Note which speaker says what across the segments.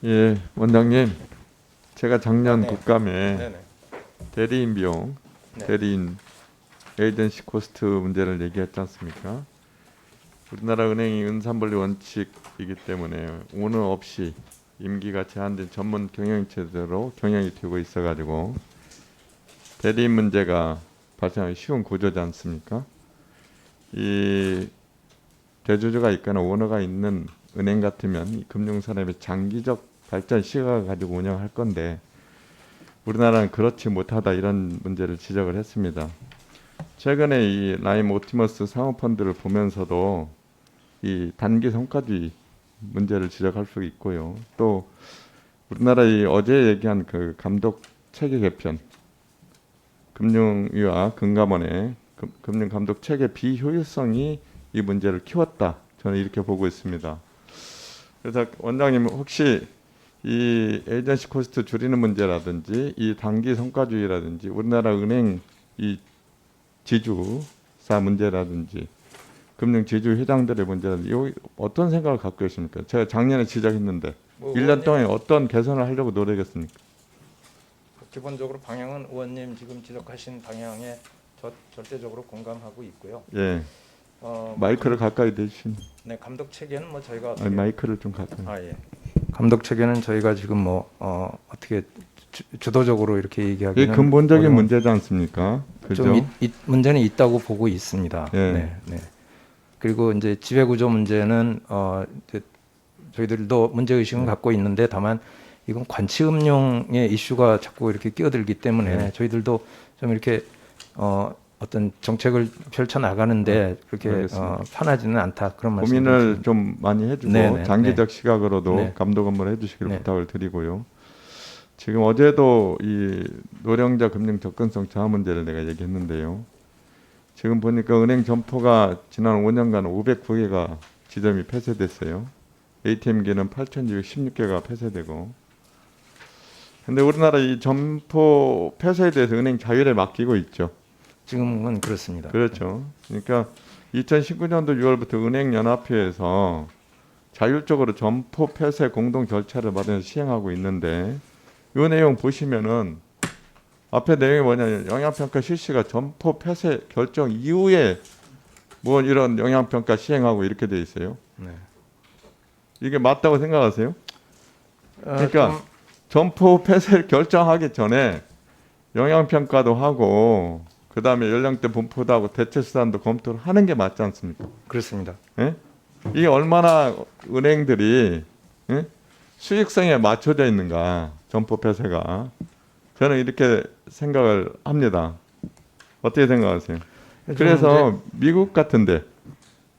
Speaker 1: 예, 원장님, 제가 작년
Speaker 2: 네.
Speaker 1: 국감에
Speaker 2: 네네.
Speaker 1: 대리인 비용,
Speaker 2: 네.
Speaker 1: 대리인 에이전시 코스트 문제를 얘기했지 않습니까? 우리나라 은행이 은산분리 원칙이기 때문에 오너 없이 임기가 제한된 전문 경영체제로 경영이 되고 있어가지고 대리인 문제가 발생하기 쉬운 구조지 않습니까? 이 대주주가 있거나 오너가 있는 은행 같으면 이 금융산업의 장기적 발전 시각을 가지고 운영할 건데 우리나라는 그렇지 못하다 이런 문제를 지적을 했습니다. 최근에 이 라임 옵티머스 상호펀드를 보면서도 이 단기 성과주의 문제를 지적할 수 있고요. 또 우리나라 이 어제 얘기한 그 감독 체계 개편, 금융위와 금감원의 금융 감독 체계 비효율성이 이 문제를 키웠다. 저는 이렇게 보고 있습니다. 그래서 원장님 혹시 이 에이전시 코스트 줄이는 문제라든지 이 단기 성과주의라든지 우리나라 은행 이 지주사 문제라든지 금융 지주 회장들의 문제라든지 이 어떤 생각을 갖고 계십니까? 제가 작년에 지적했는데 1년 동안 어떤 개선을 하려고 노력했습니까?
Speaker 2: 기본적으로 방향은 의원님 지금 지적하신 방향에 절대적으로 공감하고 있고요.
Speaker 1: 예, 마이크를 가까이 대주시면.
Speaker 2: 네, 감독 체계는 뭐 저희가
Speaker 1: 아니, 마이크를 좀 가까이.
Speaker 2: 예. 감독 체계는 저희가 지금 뭐 어떻게 주도적으로 이렇게
Speaker 1: 이게
Speaker 2: 얘기하기는
Speaker 1: 근본적인
Speaker 2: 어려운-
Speaker 1: 문제지 않습니까? 그죠?
Speaker 2: 좀 문제는 있다고 보고 있습니다.
Speaker 1: 예.
Speaker 2: 네, 네. 그리고 이제 지배구조 문제는 이제 저희들도 문제 의식은 갖고 있는데 다만 이건 관치금융의 이슈가 자꾸 이렇게 끼어들기 때문에
Speaker 1: 네.
Speaker 2: 저희들도 좀 이렇게 어떤 정책을 펼쳐 나가는데 그렇게
Speaker 1: 알겠습니다.
Speaker 2: 편하지는 않다 그런 말씀.
Speaker 1: 고민을 좀 많이 해주고
Speaker 2: 네네,
Speaker 1: 장기적 시각으로도
Speaker 2: 네.
Speaker 1: 감독 업무를 해주시길
Speaker 2: 네.
Speaker 1: 부탁을 드리고요. 지금 어제도 이 노령자 금융 접근성 저하 문제를 내가 얘기했는데요. 지금 보니까 은행 점포가 지난 5년간 509개가 지점이 폐쇄됐어요. ATM기는 8,216개가 폐쇄되고. 근데 우리나라 이 점포 폐쇄에 대해서 은행 자율에 맡기고 있죠.
Speaker 2: 지금은 그렇습니다.
Speaker 1: 그렇죠. 그러니까 2019년도 6월부터 은행연합회에서 자율적으로 점포 폐쇄 공동 절차를 마련해서 시행하고 있는데 이 내용 보시면은 앞에 내용이 뭐냐면 영향평가 실시가 점포 폐쇄 결정 이후에 뭐 이런 영향평가 시행하고 이렇게 돼 있어요.
Speaker 2: 네.
Speaker 1: 이게 맞다고 생각하세요? 그러니까
Speaker 2: 좀
Speaker 1: 점포 폐쇄를 결정하기 전에 영향평가도 하고 그 다음에 연령대 분포도 하고 대체 수단도 검토를 하는 게 맞지 않습니까?
Speaker 2: 그렇습니다.
Speaker 1: 예? 이게 얼마나 은행들이 예? 수익성에 맞춰져 있는가 점포 폐쇄가 저는 이렇게 생각을 합니다. 어떻게 생각하세요? 그래서 미국 같은데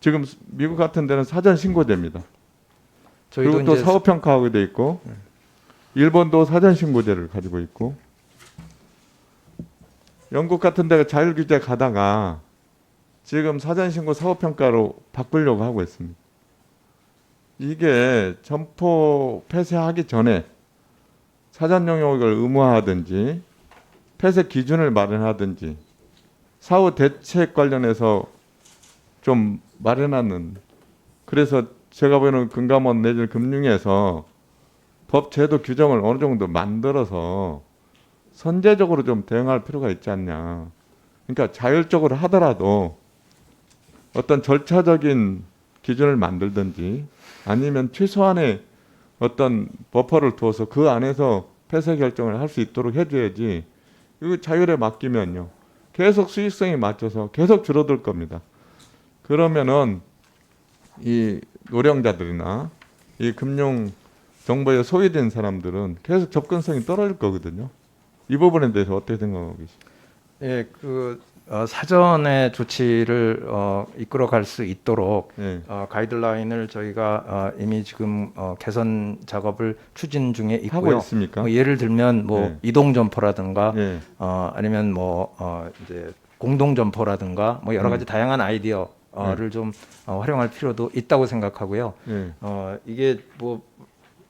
Speaker 1: 지금 미국 같은 데는 사전 신고제입니다.
Speaker 2: 저희도
Speaker 1: 그리고 또
Speaker 2: 이제
Speaker 1: 사후평가하게 돼 있고 일본도 사전 신고제를 가지고 있고 영국 같은 데가 자율규제 가다가 지금 사전신고 사후평가로 바꾸려고 하고 있습니다. 이게 점포 폐쇄하기 전에 사전 용역을 의무화하든지 폐쇄 기준을 마련하든지 사후 대책 관련해서 좀 마련하는 그래서 제가 보는 금감원 내지는 금융에서 법 제도 규정을 어느 정도 만들어서 선제적으로 좀 대응할 필요가 있지 않냐. 그러니까 자율적으로 하더라도 어떤 절차적인 기준을 만들든지 아니면 최소한의 어떤 버퍼를 두어서 그 안에서 폐쇄 결정을 할 수 있도록 해줘야지 이거 자율에 맡기면요. 계속 수익성에 맞춰서 계속 줄어들 겁니다. 그러면은 이 노령자들이나 이 금융 정보에 소외된 사람들은 계속 접근성이 떨어질 거거든요. 이 부분에 대해서 어떻게 생각하고 계십니까?
Speaker 2: 예, 사전의 조치를 이끌어갈 수 있도록
Speaker 1: 예.
Speaker 2: 가이드라인을 저희가 이미 지금 개선 작업을 추진 중에
Speaker 1: 하고
Speaker 2: 있고요.
Speaker 1: 있습니까?
Speaker 2: 예를 들면 뭐
Speaker 1: 예.
Speaker 2: 이동 점포라든가
Speaker 1: 예.
Speaker 2: 아니면 이제 공동 점포라든가 뭐 여러 가지 다양한 아이디어를 좀 활용할 필요도 있다고 생각하고요.
Speaker 1: 예.
Speaker 2: 이게 뭐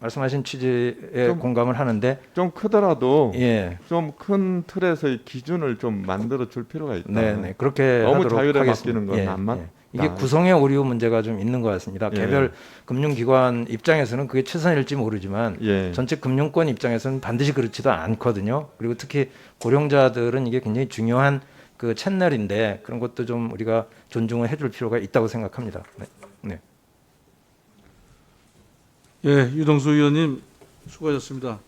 Speaker 2: 말씀하신 취지에
Speaker 1: 좀-
Speaker 2: 공감을 하는데
Speaker 1: 좀 크더라도
Speaker 2: 예,
Speaker 1: 좀 큰 틀에서의 기준을 좀 만들어 줄 필요가 있다.
Speaker 2: 네, 네 그렇게
Speaker 1: 너무
Speaker 2: 하도록
Speaker 1: 자율에
Speaker 2: 하겠습니다.
Speaker 1: 맡기는 건 안 맞.
Speaker 2: 예. 이게 구성의 오류 문제가 좀 있는 것 같습니다.
Speaker 1: 예.
Speaker 2: 개별 금융기관 입장에서는 그게 최선일지 모르지만
Speaker 1: 예.
Speaker 2: 전체 금융권 입장에서는 반드시 그렇지도 않거든요. 그리고 특히 고령자들은 이게 굉장히 중요한 그 채널인데 그런 것도 좀 우리가 존중을 해줄 필요가 있다고 생각합니다. 네. 네.
Speaker 3: 예, 유동수 의원님 수고하셨습니다.